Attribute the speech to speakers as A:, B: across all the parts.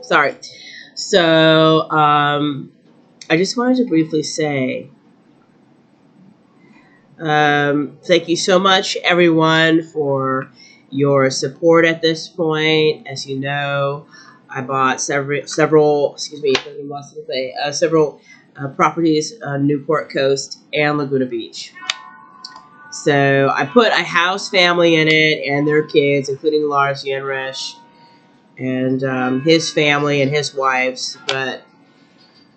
A: Sorry. So, I just wanted to briefly say, thank you so much, everyone, for your support at this point. As you know, I bought several properties on Newport Coast and Laguna Beach. So I put a house family in it and their kids, including Lars Yenrich and his family and his wives. But,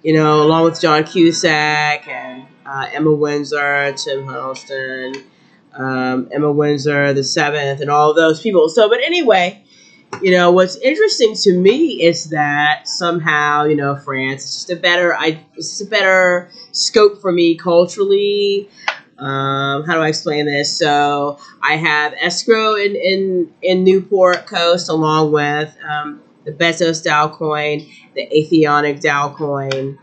A: along with John Cusack and Emma Windsor, Tim Huddleston, Emma Windsor, the Seventh, and all of those people. So, but anyway, what's interesting to me is that somehow, France is just a better scope for me culturally. How do I explain this? So I have escrow in Newport Coast, along with the Bezos Dow coin, the Atheonic Dow coin,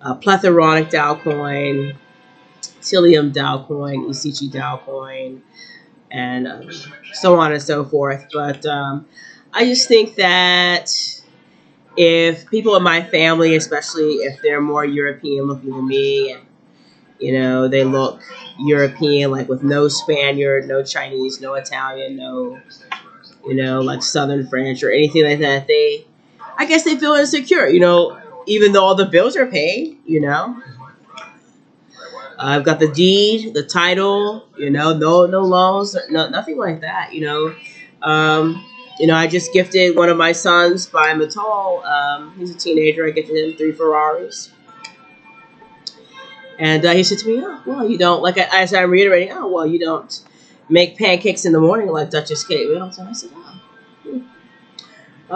A: Plethoronic Dow coin, Tilium Dow coin, ECG Dow coin, and so on and so forth. But I just think that if people in my family, especially if they're more European looking than me, and they look European, like with no Spaniard, no Chinese, no Italian, no, like Southern French or anything like that, I guess they feel insecure, even though all the bills are paid, I've got the deed, the title, no loans, nothing like that, I just gifted one of my sons by Mattel. He's a teenager. I gifted him 3 Ferraris. And he said to me, "Oh, well, you don't," like as I'm reiterating, "Oh, well, you don't make pancakes in the morning like Duchess Kate Middleton." I said, "Oh,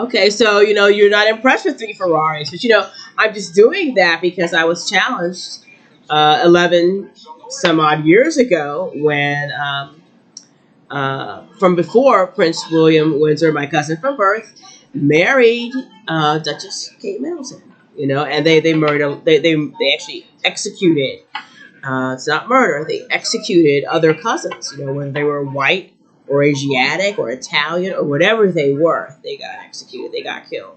A: okay, so you're not impressed with 3 Ferraris, but I'm just doing that because I was challenged 11 some odd years ago when from before Prince William Windsor, my cousin from birth, married Duchess Kate Middleton." And they murdered. They actually executed. It's not murder. They executed other cousins. Whether they were white or Asiatic or Italian or whatever they were, they got executed. They got killed.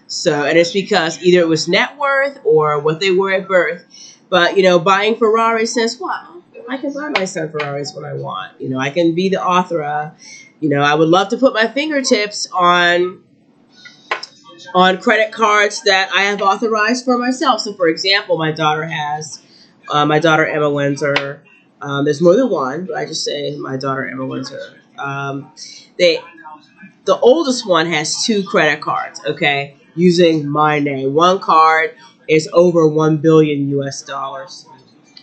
A: So, and it's because either it was net worth or what they were at birth. But buying Ferraris says what? I can buy my son Ferraris when I want. I can be the author of. I would love to put my fingertips on credit cards that I have authorized for myself. So, for example, my daughter Emma Windsor. There's more than one, but I just say my daughter Emma Windsor. The oldest one has 2 credit cards. Okay, using my name. One card is over $1 billion US.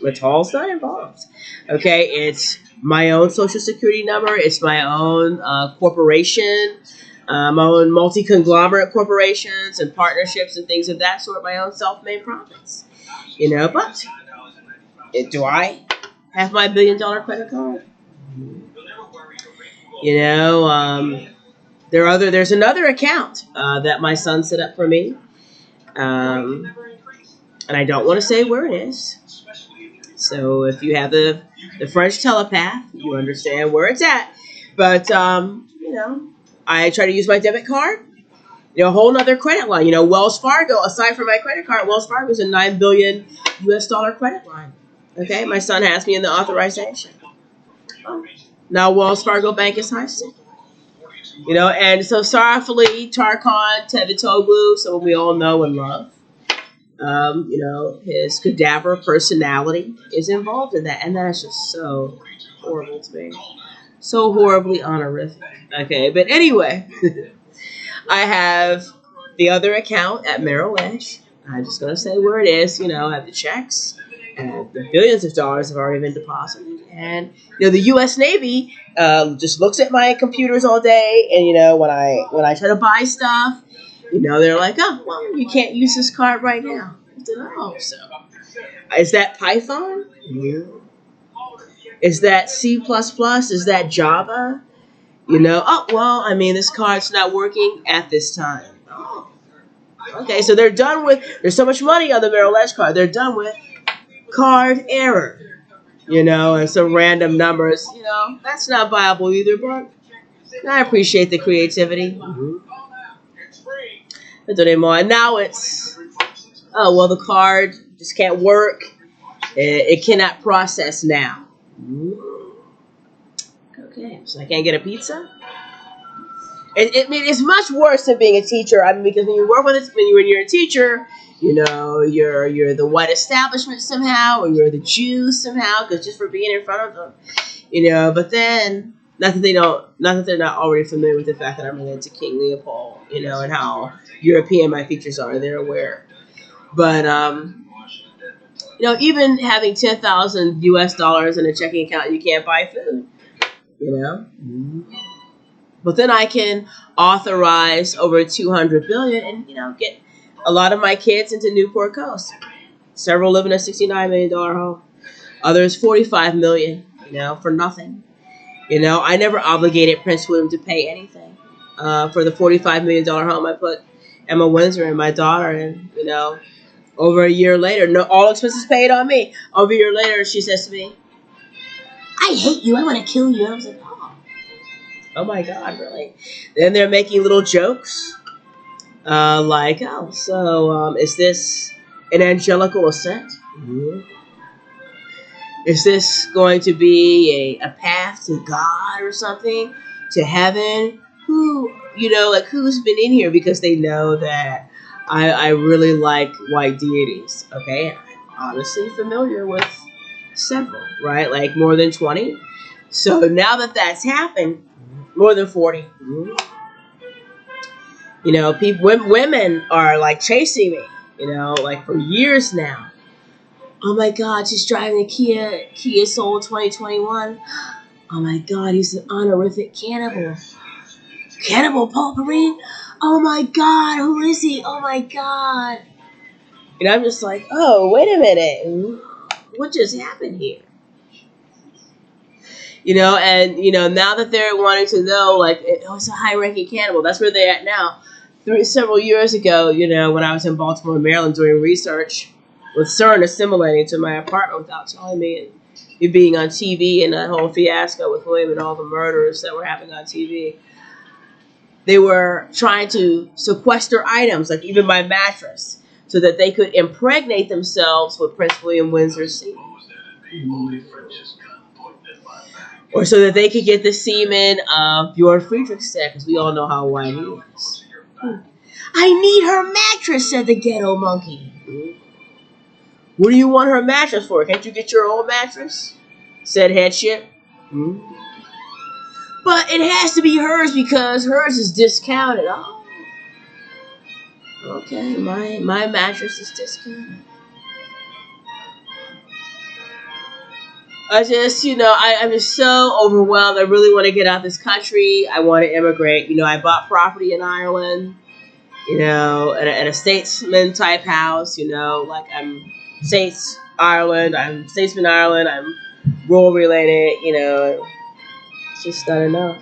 A: Mattel's not involved. Okay, it's my own social security number. It's my own corporation. My own multi-conglomerate corporations and partnerships and things of that sort, my own self-made profits. But do I have my $1 billion credit card? There's another account that my son set up for me. And I don't want to say where it is. So if you have the French telepath, you understand where it's at. But, I try to use my debit card. A whole nother credit line. Wells Fargo, aside from my credit card, Wells Fargo is a $9 billion US credit line. Okay, my son has me in the authorization. Now Wells Fargo Bank is heisted. And so sorrowfully, Tarkan Tevitoglu, someone we all know and love, his cadaver personality is involved in that. And that's just so horrible to me. So horribly honorific. Okay, but anyway, I have the other account at Merrill Lynch. I'm just going to say where it is. I have the checks. And the billions of dollars have already been deposited. And, the U.S. Navy just looks at my computers all day. And, when I try to buy stuff, they're like, "Oh, well, you can't use this card right now." I said, "Oh, so is that Python? Yeah. Is that C++? Is that Java? Oh, well, this card's not working at this time." Oh, okay, so they're done with, there's so much money on the Merrill Lynch card, they're done with card error, and some random numbers, that's not viable either, but I appreciate the creativity. Mm-hmm. Pardonnez-moi. And now it's, oh, well, the card just can't work. It cannot process now. Okay, so I can't get a pizza? I mean, it's much worse than being a teacher. I mean, because when you work with it, when you're a teacher, you know, you're the white establishment somehow, or you're the Jew somehow, because just for being in front of them, you know. But then, not that they're not already familiar with the fact that I'm related to King Leopold, you know, and how European my features are. They're aware. But you know, even having $10,000 in a checking account, you can't buy food, you know. But then I can authorize over 200 billion and, you know, get a lot of my kids into Newport Coast. Several live in a $69 million home. Others 45 million, you know, for nothing. You know, I never obligated Prince William to pay anything. For the $45 million home, I put Emma Windsor and my daughter in, you know. Over a year later, no, all expenses paid on me. Over a year later, she says to me, "I hate you. I want to kill you." And I was like, oh my God, really? Then they're making little jokes, like, oh, so is this an angelical ascent? Is this going to be a path to God or something, to heaven? Who, you know, like, who's been in here? Because they know that I really like white deities, okay? I'm honestly familiar with several, right? Like more than 20. So now that that's happened, more than 40. You know, women are like chasing me, you know, like for years now. Oh my God, she's driving a Kia Soul 2021. Oh my God, he's an honorific cannibal. Cannibal potpourri? Oh my God, who is he? Oh my God. And I'm just like, oh, wait a minute. What just happened here? You know, and, you know, now that they're wanting to know, like, it's a high-ranking cannibal. That's where they're at now. Several years ago, you know, when I was in Baltimore, Maryland, doing research with CERN assimilating to my apartment without telling me, and it being on TV and that whole fiasco with William and all the murders that were happening on TV. They were trying to sequester items, like even my mattress, so that they could impregnate themselves with Prince William Windsor's semen. Or so that they could get the semen of Bjorn Fredriksted, because we all know how white he is. I need her mattress, said the ghetto monkey. What do you want her mattress for? Can't you get your own mattress? Said headship. But it has to be hers because hers is discounted. Oh, okay, my mattress is discounted. I just, you know, I'm just so overwhelmed. I really want to get out of this country. I want to immigrate. You know, I bought property in Ireland, you know, at a statesman type house, you know, like I'm statesman Ireland, I'm rural related, you know, it's just not enough.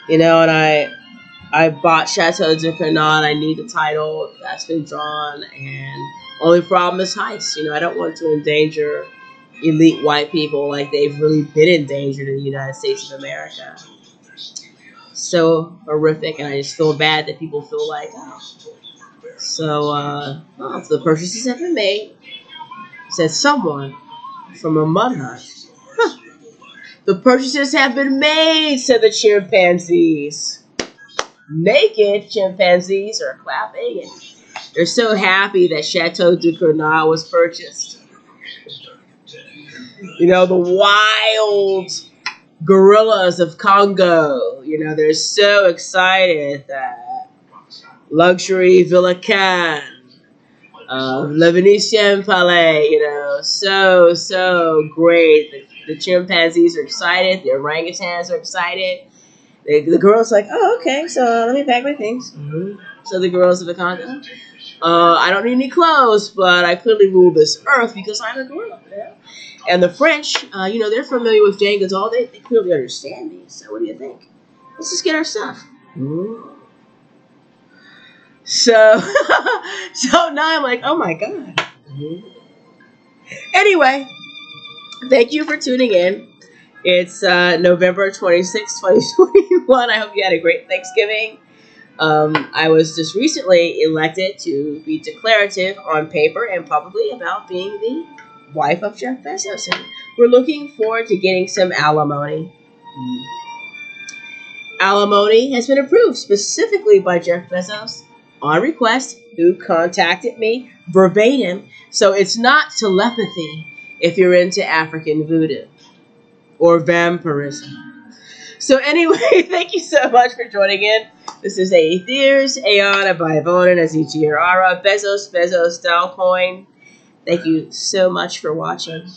A: You know, and I bought Chateau de Canard. I need the title. That's been drawn. And only problem is heists. You know, I don't want to endanger elite white people like they've really been endangered in the United States of America. So horrific, and I just feel bad that people feel like, oh. So, the purchases have been made, said someone from a mud hut. Huh. The purchases have been made, said the chimpanzees. Naked chimpanzees are clapping, and they're so happy that Chateau de Canard was purchased. You know, the wild gorillas of Congo, you know, they're so excited that luxury Villa Cannes, Le Venitien Palais, you know, so great. The chimpanzees are excited. The orangutans are excited. The girl's like, oh, okay, so let me pack my things. So the girls of the Congo, I don't need any clothes, but I clearly rule this earth because I'm a gorilla. Yeah? And the French, you know, they're familiar with Jane Goodall. They clearly understand me. So what do you think? Let's just get our stuff. So, so now I'm like, oh my God. Anyway, thank you for tuning in. It's November 26, 2021. I hope you had a great Thanksgiving. I was just recently elected to be declarative on paper and publicly about being the wife of Jeff Bezos. And we're looking forward to getting some alimony. Alimony has been approved specifically by Jeff Bezos on request, who contacted me verbatim. So it's not telepathy if you're into African voodoo or vampirism. So anyway, thank you so much for joining in. This is Aethiers, Aeon, Bivona, Aziagiar, Bezos, Dalcoin. Thank you so much for watching.